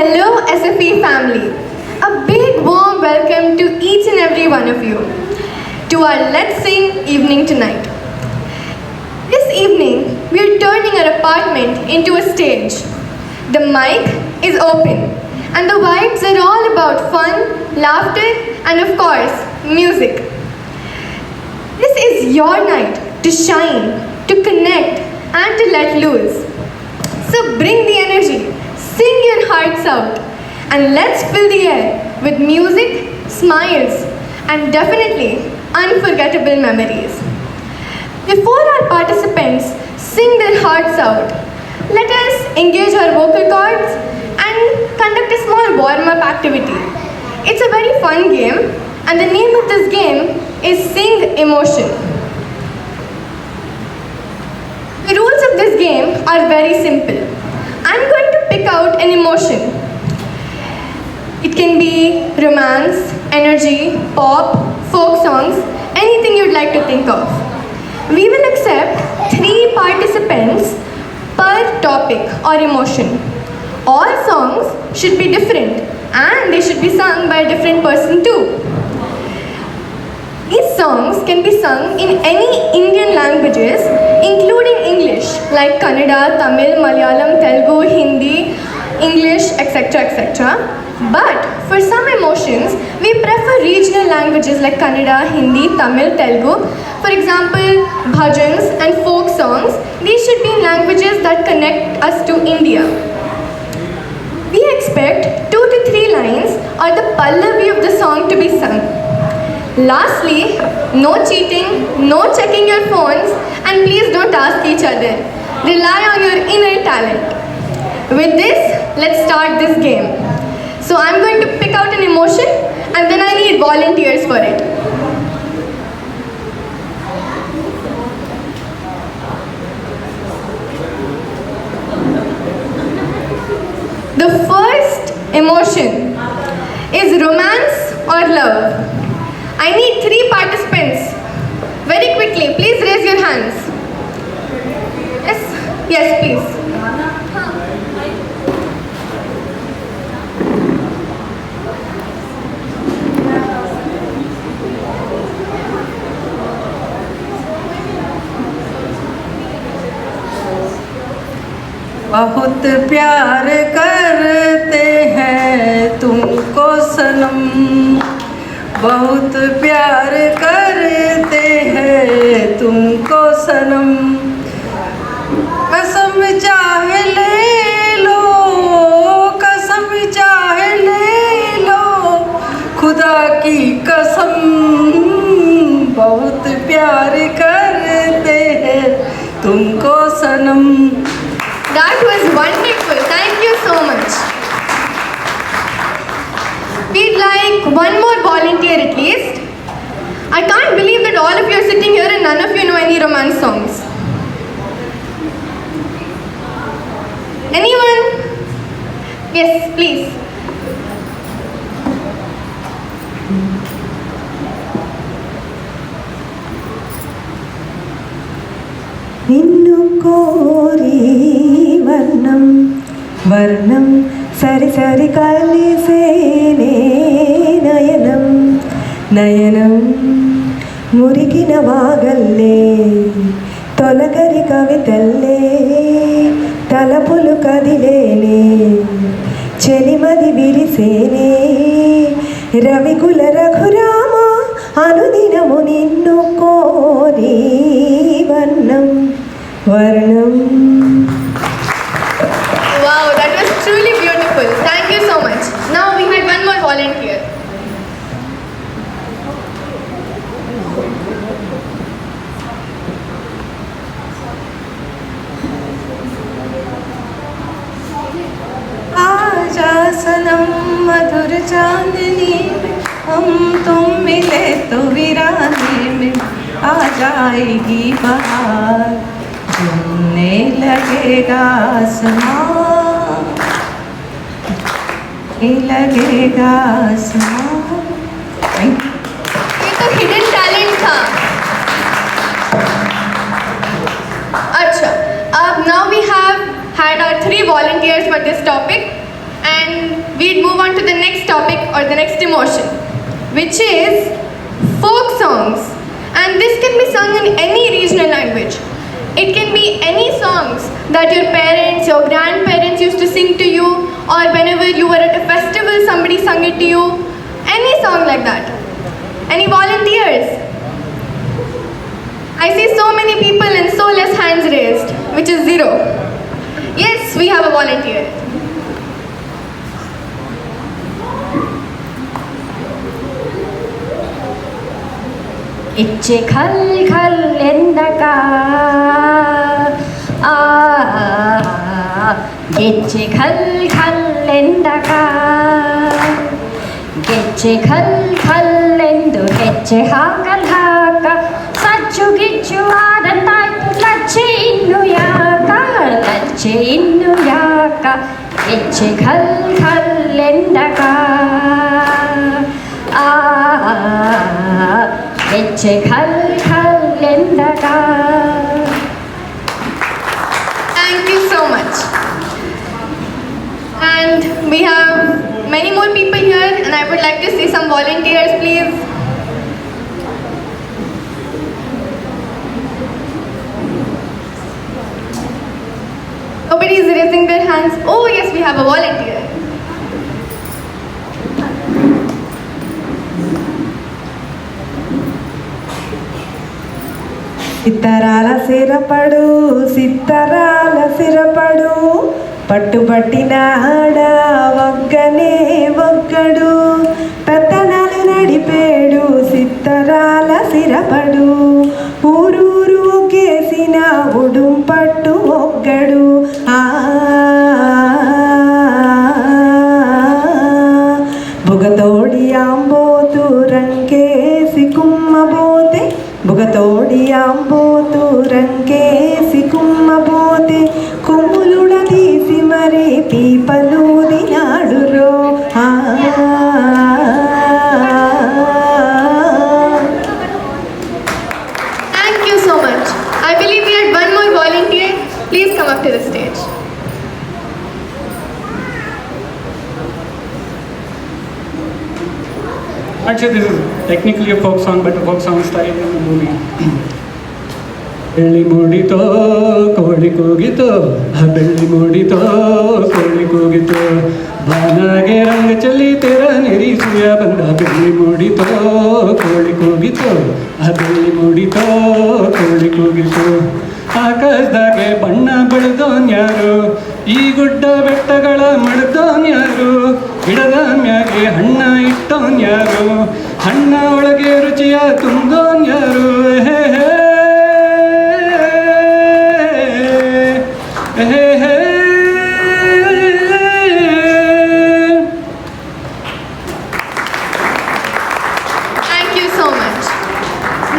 Hello, SFE family. A big warm welcome to each and every one of you to our Let's Sing evening tonight. This evening, we are turning our apartment into a stage. The mic is open, and the vibes are all about fun, laughter, and of course, music. This is your night to shine, to connect, and to let loose. So bring the energy, sing your hearts out, and let's fill the air with music, smiles, and definitely unforgettable memories. Before our participants sing their hearts out, let us engage our vocal cords and conduct a small warm-up activity. It's a very fun game, and the name of this game is Sing Emotion. The rules of this game are very simple. I'm going to pick out an emotion. It can be romance, energy, pop, folk songs, anything you'd like to think of. We will accept 3 participants per topic or emotion. All songs should be different and they should be sung by a different person too. These songs can be sung in any Indian languages, including English, like Kannada, Tamil, Malayalam, Telugu, Hindi, English, etc. etc. But for some emotions, we prefer regional languages like Kannada, Hindi, Tamil, Telugu. For example, bhajans and folk songs, these should be in languages that connect us to India. We expect 2 to 3 lines or the pallavi of the song to be sung. Lastly, no cheating, no checking your phones, and please don't ask each other. Rely on your inner talent. With this, let's start this game. So I'm going to pick out an emotion and then I need volunteers for it. The first emotion is romance or love. I need 3 participants. Very quickly, please raise your hands. Yes, please. बहुत प्यार करते हैं तुमको सनम, बहुत प्यार करते हैं तुमको सनम, कसम चाहे ले लो, कसम चाहे ले लो, खुदा की कसम, बहुत प्यार करते हैं तुमको सनम. That was wonderful. Thank you so much. We'd like one more volunteer at least. I can't believe that all of you are sitting here and none of you know any romance songs. Anyone? Yes, please. నిన్ను కోరి వర్ణం వర్ణం సరి సరి కలిసేనే నయనం నయనం మురికిన వాగల్లే తొలకరి కవితల్లే తలపులు కదిలేనే చెలిమది విరిసేనే రవికుల రఘురామ అనుదినము నిన్ను కోరి వర్ణం వర్ణం. Wow, that was truly beautiful. Thank you so much. Now we had one more volunteer. आजा सनम मधुर चांदनी में, हम तुम मिले तो वीराने में आ जाएगी बहार, झूमने लगेगा आसमां, लगेगा आसमां. ये तो हिडन टैलेंट था. अच्छा, अब now we have had our 3 volunteers for this topic. and we'd move on to the next topic or the next emotion, which is folk songs. And this can be sung in any regional language. It can be any songs that your parents, your grandparents used to sing to you, or whenever you were at a festival, somebody sung it to you. Any song like that. Any volunteers? I see so many people and so less hands raised, which is zero. Yes, we have a volunteer. इच्चे खल खल ಎಂದಕ ಆ ಗೆಚ್ಚೆ ಖಲ್ ಖಲ್ ಎಂದಕ ಗೆಚ್ಚೆ ಖಲ್ ಖಲ್ ಎಂದು ಹೆಜ್ಜೆ ಹಾಕಲ್ ಹಾಕ ಸಚ್ಚು ಗಿಚ್ಚು ಆದಂತಾಯ್ತು ಲಚ್ಚೆ ಇನ್ನು ಯಾಕ ಲಚ್ಚೆ ಇನ್ನು ಯಾಕ ಗೆಚ್ಚೆ ಖಲ್ ಖಲ್ ಎಂದಕ ಆ ಗೆಚ್ಚೆ ಖಲ್ ಖಲ್ ಎಂದಕ. Thank you so much. And we have many more people here, and I would like to see some volunteers, please. Nobody is raising their hands. Oh, yes, we have a volunteer. సిత్తరాల సిరపడు సిత్తరాల సిరపడు పట్టుబట్టినాడ ఒగ్గనే ఒగ్గడు పెత్తనాలు నడిపేడు సిత్తరాల సిరపడు ఊరూరు ఒగ్గేసిన ఉడుం పట్టు ఒగ్గడు బుగతోడి ఆంబోతు రంకేసి కుమ్మబోతే బుగతోడి ఆంబోతు రంకేసి కుమ్మబోతే కొమ్ములుడ తీసి మరి పీపలు దినాడురో Thank you so much. I believe we had one more volunteer. Please come up to the stage. Actually, this is technically a folk song, but a folk song style in the movie. ಬೆಳ್ಳಿ ಮೂಡಿತೋ ಕೋಳಿ ಕೂಗಿತೋ ಬೆಳ್ಳಿ ಮೂಡಿತೋ ಕೋಳಿ ಕೂಗಿತೋ ಬಾನಾಗೆ ರಂಗ ಚಲಿ ತೆರ ನಿರೀಸುಯ ಬಂದ ಬೆಳ್ಳಿ ಮೂಡಿತೋ ಕೋಳಿ ಕೂಗಿತೋ ಬೆಳ್ಳಿ ಮೂಡಿತೋ ಕೋಳಿ ಕೂಗಿತೋ ಆಕಾಶದಾಗೆ ಬಣ್ಣ ಬೆಳೆದೋನ್ಯಾರು ಈ ಗುಡ್ಡ ಬೆಟ್ಟಗಳ ಮಡ್ದೋನ್ಯಾರು ಗಿಡದ ಮ್ಯಾಗೆ ಹಣ್ಣ ಇಟ್ಟೋನ್ಯಾರು ಹಣ್ಣ ಒಳಗೆ ರುಚಿಯ ತುಂಬೋನ್ಯಾರು ಹೇ ಹೇ ಹೇ ಹೇ. Thank you so much.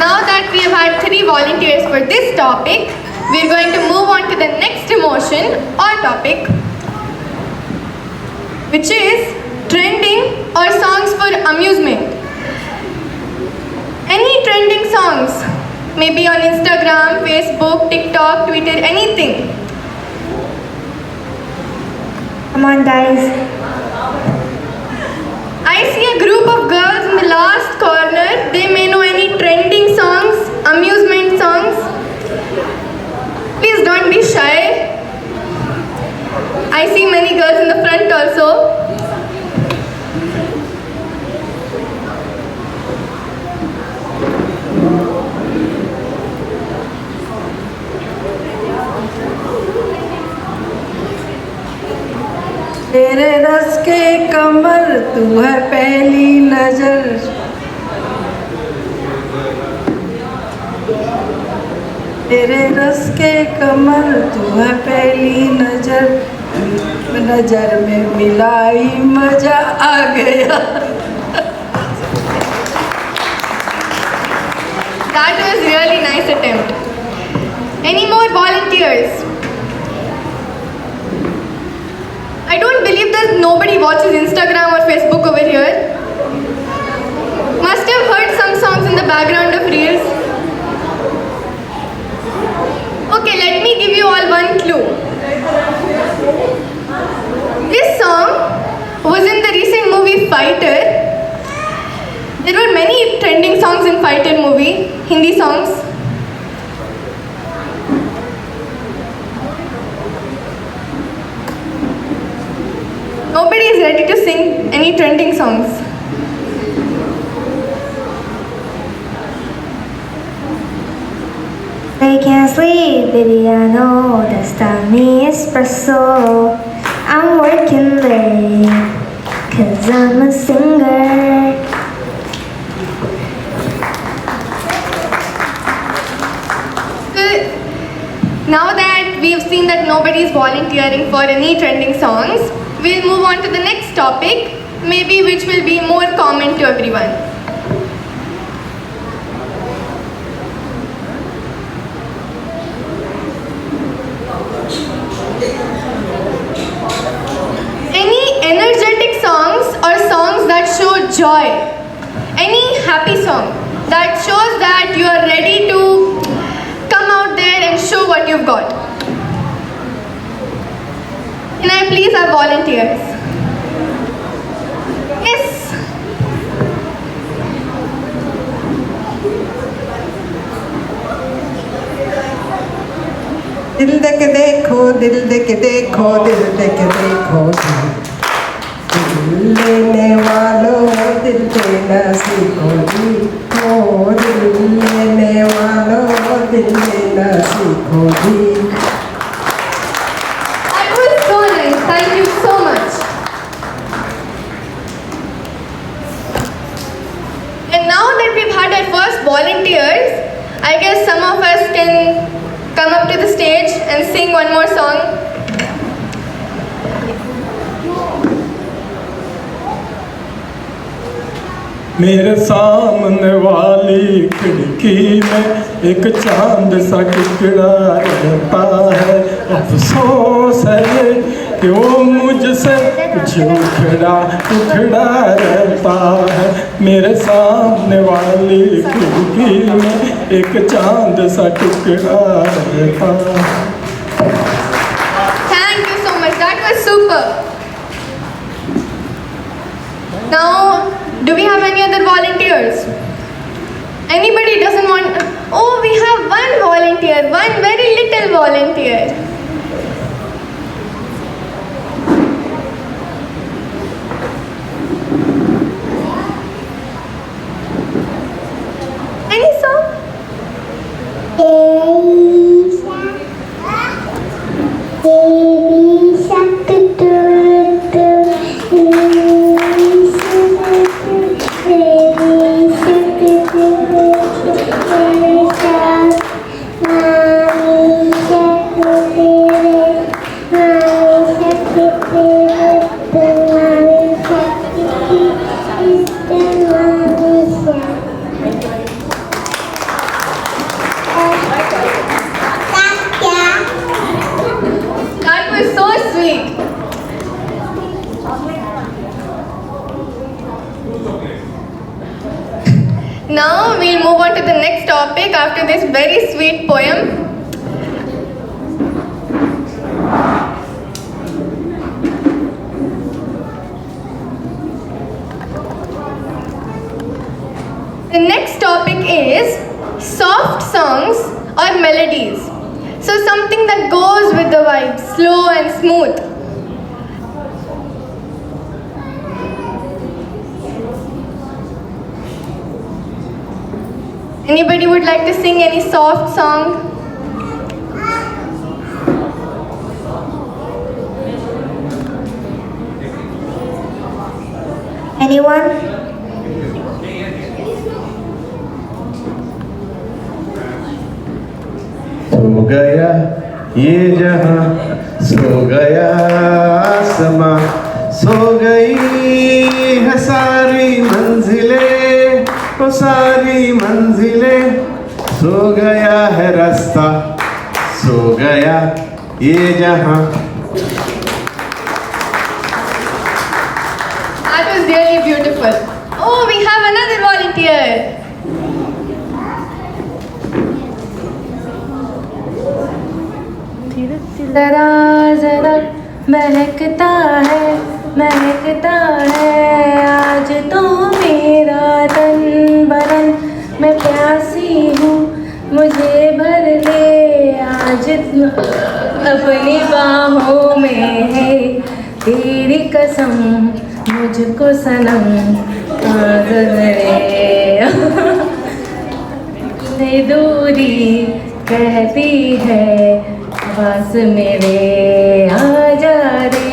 Now that we have had 3 volunteers for this topic, we are going to move on to the next emotion or topic, which is trending or songs for amusement. Any trending songs, maybe on Instagram, Facebook, TikTok, Twitter, anything. Come on guys. I see a group of girls in the last corner. They may know any trending songs, amusement songs. Please don't be shy. I see many girls in the front also. तेरे रस के कमर तू है पहली नजर तेरे रस के कमर तू है पहली नजर नजर में मिलाई मजा आ गया. That was really nice attempt. Any more volunteers? I don't believe that nobody watches Instagram or Facebook over here. Must have heard some songs in the background of reels. Okay, let me give you all one clue. This song Fighter. There were many trending songs in Fighter movie, Hindi songs. Nobody is ready to sing any trending songs. They can't sleep, baby, I know. That's me espresso. I'm working late, cause I'm a singer. Now that we've seen that nobody is volunteering for any trending songs, we'll move on to the next topic, maybe which will be more common to everyone. Any energetic songs or songs that show joy, any happy song that shows that you are ready to come out there and show what you've got. Can I please have volunteers? Yes. दिल दे के देखो, दिल दे के देखो, दिल दे के देखो, दिल लेने वालों दिल देना सीखो जी, ओ दिल लेने वालों दिल देना सीखो जी। That was so nice. Thank you so much. And now that we've had our first volunteers, I guess some of us can come up to the stage and sing one more song. मेरे सामने वाली खिड़की में एक चांद सा टुकड़ा रहता है। अफसोस है कि वो मुझसे कुछ उखड़ा रहता है। मेरे सामने वाली खिड़की में एक चांद सा टुकड़ा रहता है। Thank you so much. That was super. Now, do we have any other volunteers? Anybody doesn't want? Oh, we have one volunteer, one very little volunteer. Any song? That was so sweet. Now we'll move on to the next topic after this very sweet poem. The next topic is soft songs or melodies. So something that goes with the vibe, slow and smooth. Anybody would like to sing any soft song? Anyone? सो गया ये जहां, सो गया आसमां, सो गई है सारी मंजिलें, वो सारी मंजिलें, सो गया है रास्ता, सो गया ये जहां। That was really beautiful. Oh, we have another volunteer. जरा जरा महकता है महकता है आज तो मेरा तन बदन, मैं प्यासी हूँ मुझे भर ले आज अपनी बाहों में है तेरी कसम, मुझको सनम से दूरी कहती है पास मेरे आ जा रे।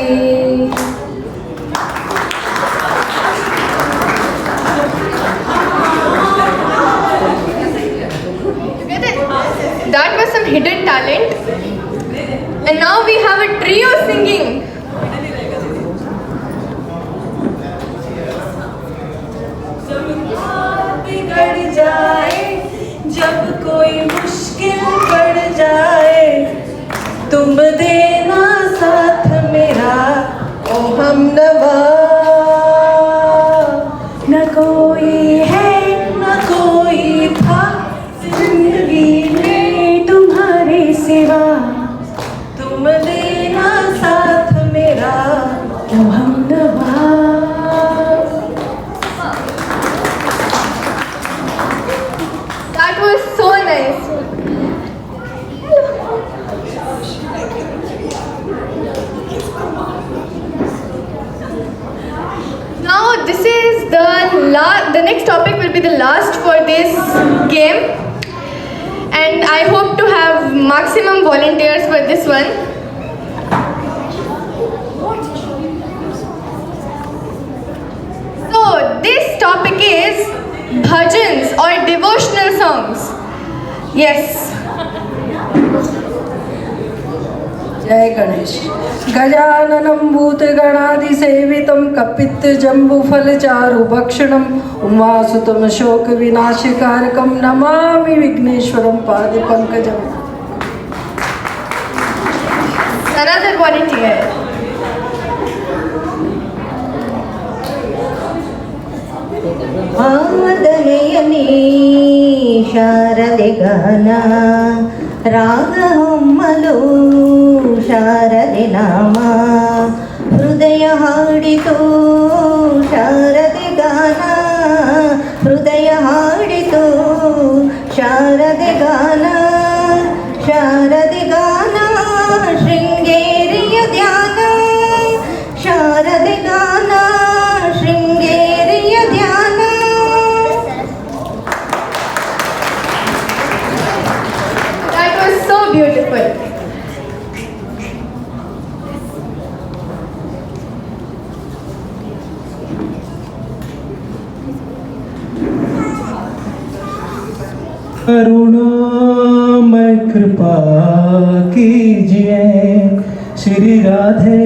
That was some hidden talent. And now we have a trio singing. बिगड़ जाए जब कोई मुश्किल पड़ जाए, तुम देना साथ मेरा ओ हमनवा। न कोई है न कोई था जिंदगी में तुम्हारे सिवा, तुम देना साथ मेरा ओ हमनवा। That was so nice. Now this is the next topic will be the last for this game, and I hope to have maximum volunteers for this one. So this topic is bhajans or devotional songs. Yes. जय Ganesh. गजाननं भूतगणादिसेवितं कपित्तजम्बुफलचारुभक्षणम् उमासुतं शोकविनाशकारकं Namami विघ्नेश्वरं पादपङ्कजम्। Another volunteer. ಆದನೆಯಲಿ ಶಾರದೆ ಗಾನ ರಾಗ ಹೊಮ್ಮಲು ಶಾರದೆ ನಾಮ ಹೃದಯ ಹಾಡಿತು ಶಾರದೆ ಗಾನ ಹೃದಯ ಹಾಡಿತು ಶಾರದೆ ಗಾನ ಶಾರದೆ ಗಾನ ಶೃಂಗೇರಿಯ ಧ್ಯಾನ ಶಾರದೆ ಗಾನ ಶೃಂಗೇರಿಯ ಧ್ಯಾನ. That was so beautiful. करुणामय कृपा कीजिए श्री राधे,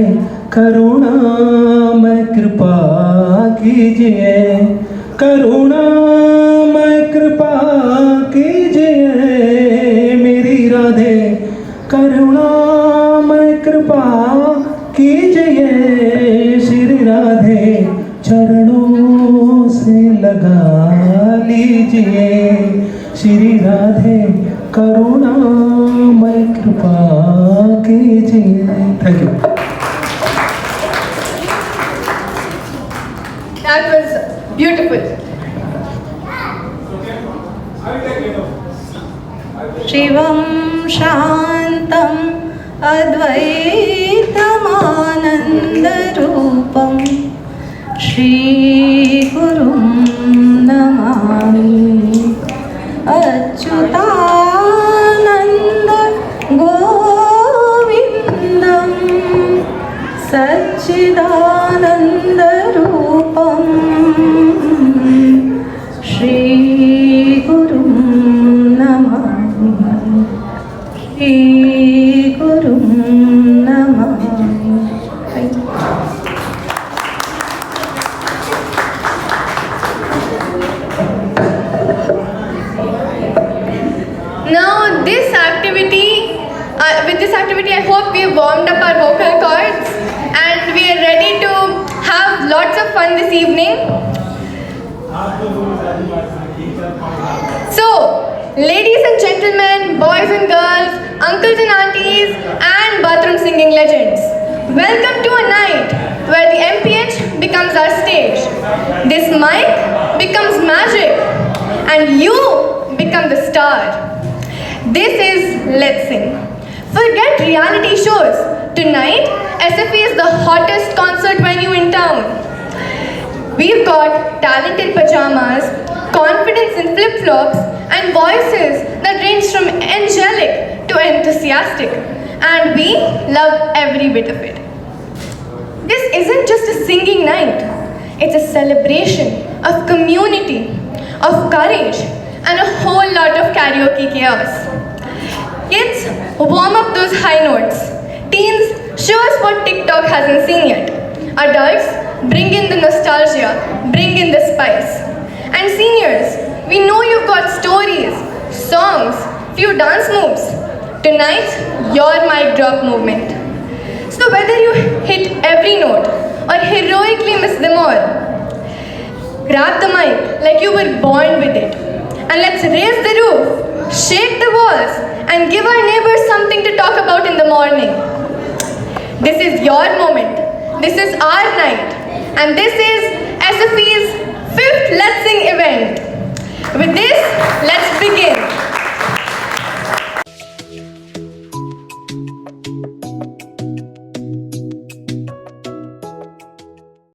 करुणामय कृपा कीजिए, करुणामय कृपा कीजिए मेरी राधे, करुणामय कृपा कीजिए श्री राधे, चरणों से लगा लीजिए श्री राधे, करुणामय कृपा कीजिए। Thank you. That was beautiful. शिवं शान्तम् अद्वैतमानन्दरूपं श्रीगुरुं नमामि। अच्युतानन्द गोविन्दं सच्चिदानन्दरूपं श्रीगुरुं Namami. श्रीगुरुं Namami. Now this activity, with this activity I hope we have warmed up our vocal cords and we are ready to have lots of fun this evening. So, ladies and gentlemen, boys and girls, uncles and aunties and bathroom singing legends, welcome to a night where the MP becomes our stage. This mic becomes magic, and you become the star. This is Let's Sing. Forget reality shows. Tonight, SFE is the hottest concert venue in town. We've got talent in pajamas, confidence in flip-flops, and voices that range from angelic to enthusiastic. And we love every bit of it. This isn't just a singing night. It's a celebration of community, of courage, and a whole lot of karaoke chaos. Kids, warm up those high notes. Teens, show us what TikTok hasn't seen yet. Adults, bring in the nostalgia, bring in the spice. And seniors, we know you've got stories, songs, few dance moves. Tonight's your mic drop moment. So whether you hit every note or heroically miss them all, grab the mic like you were born with it. And let's raise the roof, shake the walls, and give our neighbors something to talk about in the morning. This is your moment. This is our night. And this is SFE's 5th Let's Sing event. With this, let's